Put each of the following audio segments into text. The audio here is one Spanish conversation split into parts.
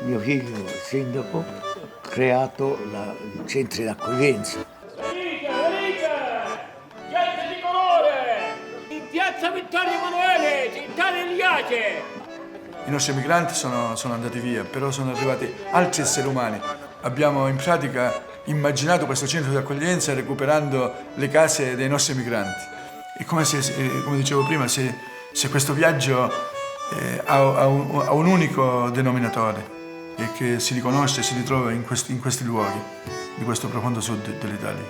mio figlio, il sindaco, ha creato i centri d'accoglienza. Venite! Gente di colore! In piazza Vittorio Emanuele, città del Riace! I nostri migranti sono andati via, però sono arrivati altri esseri umani. Abbiamo in pratica immaginato questo centro di accoglienza recuperando le case dei nostri migranti. È come dicevo prima, se questo viaggio ha un unico denominatore e che si riconosce e si ritrova in questi luoghi di questo profondo sud dell'Italia.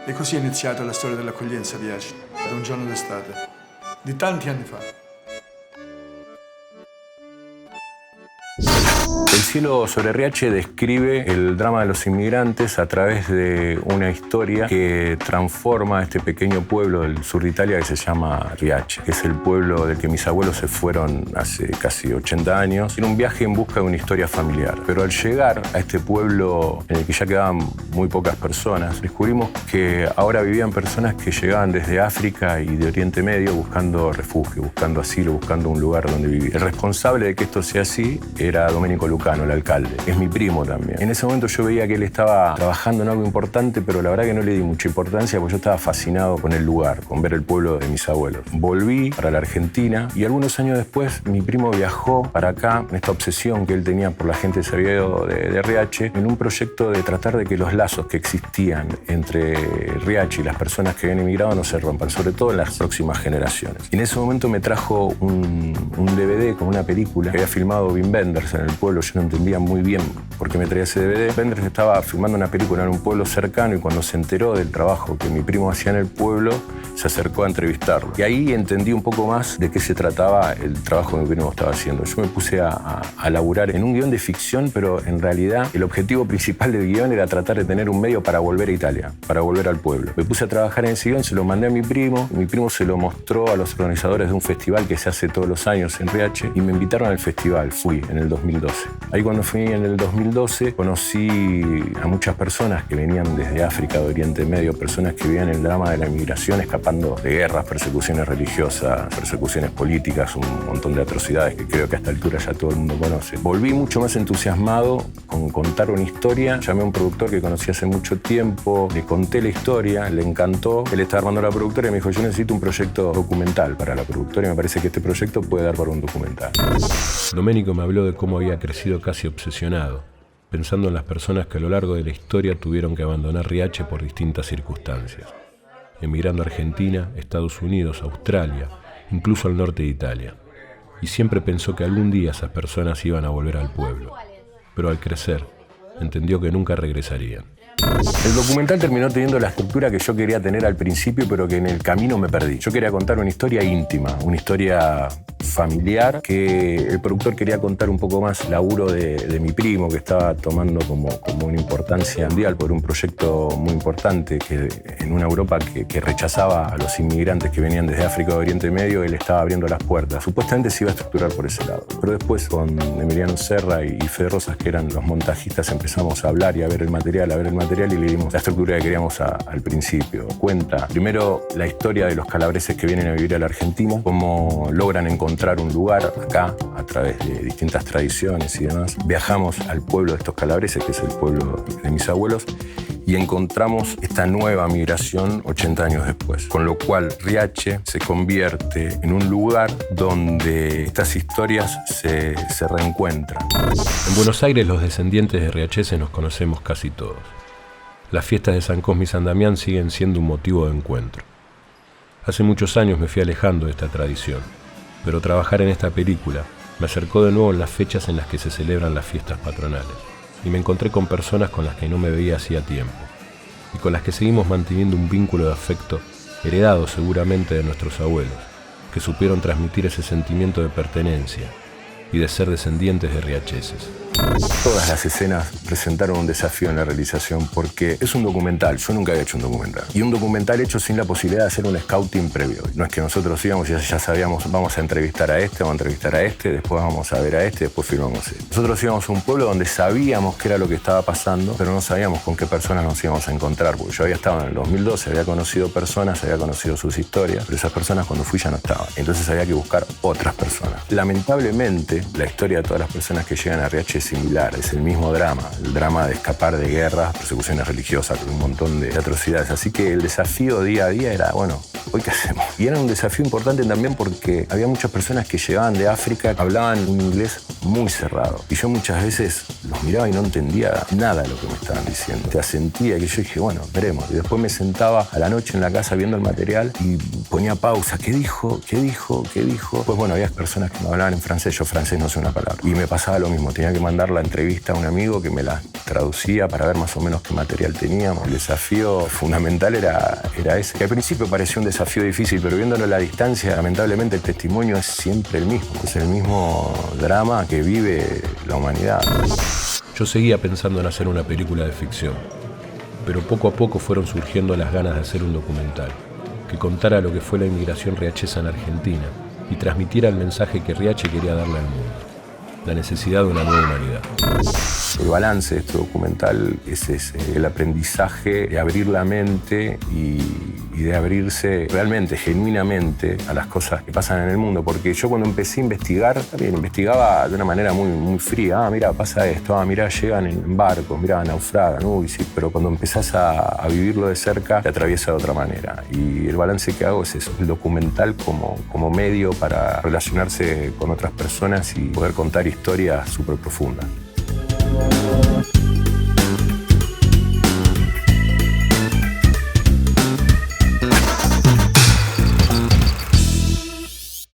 E così è iniziata la storia dell'accoglienza di Riace, da un giorno d'estate, di tanti anni fa. El cielo sobre Riace describe el drama de los inmigrantes a través de una historia que transforma este pequeño pueblo del sur de Italia que se llama Riace, que es el pueblo del que mis abuelos se fueron hace casi 80 años, en un viaje en busca de una historia familiar. Pero al llegar a este pueblo en el que ya quedaban muy pocas personas, descubrimos que ahora vivían personas que llegaban desde África y de Oriente Medio buscando refugio, buscando asilo, buscando un lugar donde vivir. El responsable de que esto sea así era Domenico Lucano, el alcalde. Es mi primo también. En ese momento yo veía que él estaba trabajando en algo importante, pero la verdad que no le di mucha importancia porque yo estaba fascinado con el lugar, con ver el pueblo de mis abuelos. Volví para la Argentina y algunos años después mi primo viajó para acá en esta obsesión que él tenía por la gente de Saviedo de Riace, en un proyecto de tratar de que los lazos que existían entre Riace y las personas que habían emigrado no se rompan, sobre todo en las próximas generaciones. Y en ese momento me trajo un DVD con una película que había filmado Wim Wenders en el pueblo. Yo no entendía muy bien por qué me traía ese DVD. Wenders estaba filmando una película en un pueblo cercano y cuando se enteró del trabajo que mi primo hacía en el pueblo, se acercó a entrevistarlo. Y ahí entendí un poco más de qué se trataba el trabajo que mi primo estaba haciendo. Yo me puse a laburar en un guión de ficción, pero en realidad el objetivo principal del guión era tratar de tener un medio para volver a Italia, para volver al pueblo. Me puse a trabajar en ese guión, se lo mandé a mi primo se lo mostró a los organizadores de un festival que se hace todos los años en Riace y me invitaron al festival, fui en el 2012. Ahí cuando fui en el 2012 conocí a muchas personas que venían desde África, de Oriente Medio, personas que vivían el drama de la inmigración escapando de guerras, persecuciones religiosas, persecuciones políticas, un montón de atrocidades que creo que a esta altura ya todo el mundo conoce. Volví mucho más entusiasmado con contar una historia. Llamé a un productor que conocí hace mucho tiempo, le conté la historia, le encantó. Él estaba armando la productora y me dijo, yo necesito un proyecto documental para la productora y me parece que este proyecto puede dar para un documental. Domenico me habló de cómo había crecido casi obsesionado, pensando en las personas que a lo largo de la historia tuvieron que abandonar Riace por distintas circunstancias, emigrando a Argentina, Estados Unidos, Australia, incluso al norte de Italia. Y siempre pensó que algún día esas personas iban a volver al pueblo, pero al crecer, entendió que nunca regresarían. El documental terminó teniendo la estructura que yo quería tener al principio, pero que en el camino me perdí. Yo quería contar una historia íntima, una historia familiar, que el productor quería contar un poco más laburo de mi primo, que estaba tomando como una importancia mundial por un proyecto muy importante que en una Europa que rechazaba a los inmigrantes que venían desde África o Oriente Medio, él estaba abriendo las puertas. Supuestamente se iba a estructurar por ese lado. Pero después con Emiliano Serra y Fede Rosas, que eran los montajistas, empezamos a hablar y a ver el material y le dimos la estructura que queríamos al principio. Cuenta primero la historia de los calabreses que vienen a vivir a la Argentina, cómo logran encontrar un lugar acá a través de distintas tradiciones y demás. Viajamos al pueblo de estos calabreses, que es el pueblo de mis abuelos, y encontramos esta nueva migración 80 años después. Con lo cual Riace se convierte en un lugar donde estas historias se reencuentran. En Buenos Aires los descendientes de riacheses nos conocemos casi todos. Las fiestas de San Cosme y San Damián siguen siendo un motivo de encuentro. Hace muchos años me fui alejando de esta tradición, pero trabajar en esta película me acercó de nuevo en las fechas en las que se celebran las fiestas patronales y me encontré con personas con las que no me veía hacía tiempo y con las que seguimos manteniendo un vínculo de afecto heredado seguramente de nuestros abuelos, que supieron transmitir ese sentimiento de pertenencia y de ser descendientes de riacheses. Todas las escenas presentaron un desafío en la realización porque es un documental, yo nunca había hecho un documental. Y un documental hecho sin la posibilidad de hacer un scouting previo. No es que nosotros íbamos y ya sabíamos, vamos a entrevistar a este, vamos a entrevistar a este, después vamos a ver a este, después filmamos este. Nosotros íbamos a un pueblo donde sabíamos qué era lo que estaba pasando, pero no sabíamos con qué personas nos íbamos a encontrar. Porque yo había estado en el 2012, había conocido personas, había conocido sus historias, pero esas personas cuando fui ya no estaban. Entonces había que buscar otras personas. Lamentablemente, la historia de todas las personas que llegan a Riache es similar, es el mismo drama, el drama de escapar de guerras, persecuciones religiosas, un montón de atrocidades. Así que el desafío día a día era, bueno, ¿hoy qué hacemos? Y era un desafío importante también porque había muchas personas que llegaban de África, hablaban un inglés muy cerrado. Y yo muchas veces los miraba y no entendía nada de lo que me estaban diciendo. Te asentía que yo dije, bueno, veremos. Y después me sentaba a la noche en la casa viendo el material y ponía pausa. ¿Qué dijo? ¿Qué dijo? ¿Qué dijo? Pues bueno, había personas que me hablaban en francés. Yo francés no sé una palabra. Y me pasaba lo mismo. Tenía que mandar la entrevista a un amigo que me la traducía para ver más o menos qué material teníamos. El desafío fundamental era ese. Que al principio parecía un desafío difícil, pero viéndolo a la distancia, lamentablemente el testimonio es siempre el mismo. Es el mismo drama que vive la humanidad. Yo seguía pensando en hacer una película de ficción, pero poco a poco fueron surgiendo las ganas de hacer un documental que contara lo que fue la inmigración riachesa en Argentina y transmitiera el mensaje que Riache quería darle al mundo, la necesidad de una nueva humanidad. El balance de este documental es ese, el aprendizaje de abrir la mente y de abrirse realmente, genuinamente a las cosas que pasan en el mundo. Porque yo cuando empecé a investigar, también investigaba de una manera muy fría. Mira, pasa esto, mira, llegan en barcos, mira, naufragan, uy, sí. Pero cuando empezás a vivirlo de cerca, te atraviesa de otra manera. Y el balance que hago es eso, el documental como medio para relacionarse con otras personas y poder contar historias súper profundas.